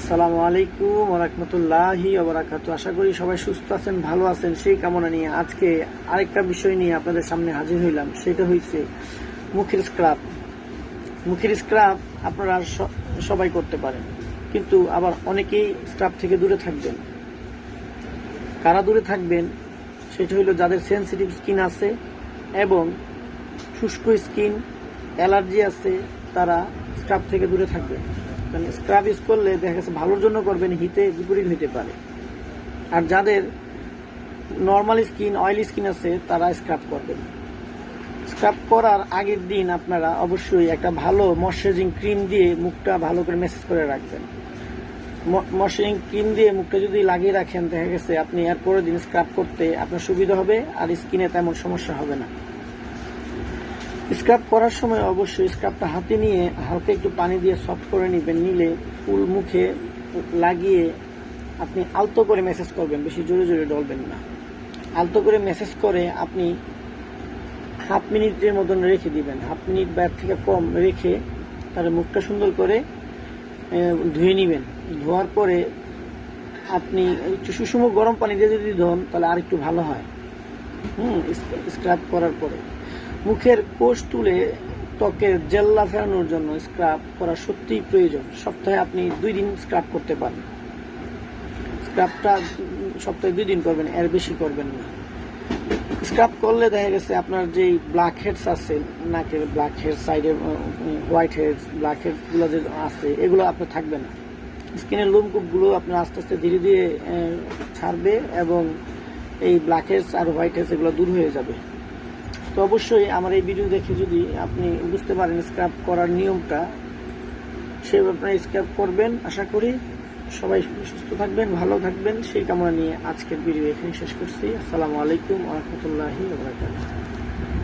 আসসালামু আলাইকুম ওয়া রাহমাতুল্লাহি ওয়া বারাকাতুহু। আশা করি সবাই সুস্থ আছেন, ভালো আছেন, সেই কামনা নিয়ে আজকে আরেকটা বিষয় নিয়ে আপনাদের সামনে হাজির হইলাম। সেটা হচ্ছে মুখের স্ক্রাব। মুখের স্ক্রাব আপনারা সবাই করতে পারেন, কিন্তু আবার অনেকেই স্ক্রাব থেকে দূরে থাকবেন। কারা দূরে থাকবেন? সেটা হইল যাদের সেনসিটিভ স্কিন আছে এবং শুষ্ক স্কিন, অ্যালার্জি আছে, তারা স্ক্রাব থেকে দূরে থাকবেন। মানে স্ক্রাব ইউজ করলে দেখা গেছে ভালোর জন্য করবেন, হিতে বিপরীত হইতে পারে। আর যাদের নর্মাল স্কিন, অয়েলি স্কিন আছে, তারা স্ক্রাব করবেন। স্ক্রাব করার আগের দিন আপনারা অবশ্যই একটা ভালো ময়শ্চারাইজিং ক্রিম দিয়ে মুখটা ভালো করে ম্যাসেজ করে রাখবেন। ময়শ্চারাইজিং ক্রিম দিয়ে মুখটা যদি লাগিয়ে রাখেন, দেখা গেছে আপনি এর পরের দিন স্ক্রাব করতে আপনার সুবিধা হবে, আর স্কিনে তেমন সমস্যা হবে না। স্ক্রাব করার সময় অবশ্যই স্ক্রাবটা হাতে নিয়ে হালকা একটু পানি দিয়ে সফট করে নেবেন। নিলে ফুল মুখে লাগিয়ে আপনি আলতো করে ম্যাসেজ করবেন, বেশি জোরে জোরে ডলবেন না। আলতো করে ম্যাসেজ করে আপনি হাফ মিনিটের মতন রেখে দিবেন। হাফ মিনিট বা থেকে কম রেখে তার মুখটা সুন্দর করে ধুয়ে নেবেন। ধোয়ার পরে আপনি একটু সুষম গরম পানি দিয়ে যদি ধোন তাহলে আর একটু ভালো হয়। স্ক্রাব করার পরে মুখের কোষ তুলে ত্বকের জেল্লা ফেরানোর জন্য স্ক্রাব করা সত্যিই প্রয়োজন। সপ্তাহে আপনি 2 দিন স্ক্রাব করতে পারেন। স্ক্রাবটা সপ্তাহে 2 দিন করবেন, এর বেশি করবেন না। স্ক্রাব করলে দেখা গেছে আপনার যেই ব্ল্যাক হেডস আছে, নাকের ব্ল্যাক হেড, সাইডে হোয়াইট হেডস, ব্ল্যাক হেডসগুলো যে আছে, এগুলো আপনার থাকবে না। স্কিনের লোমকূপগুলো আপনার আস্তে আস্তে ধীরে ধীরে ছাড়বে এবং এই black heads are white heads এগুলো দূর হয়ে যাবে। তো অবশ্যই আমার এই ভিডিও দেখে যদি আপনি বুঝতে পারেন স্ক্রাব করার নিয়মটা, সেভাবে আপনারা স্ক্রাব করবেন। আশা করি সবাই সুস্থ থাকবেন, ভালো থাকবেন, সেই কামনা নিয়ে আজকের ভিডিও এখানে শেষ করছি। আসসালামু আলাইকুম ওয়া রাহমাতুল্লাহি ওয়া বারাকাতুহু।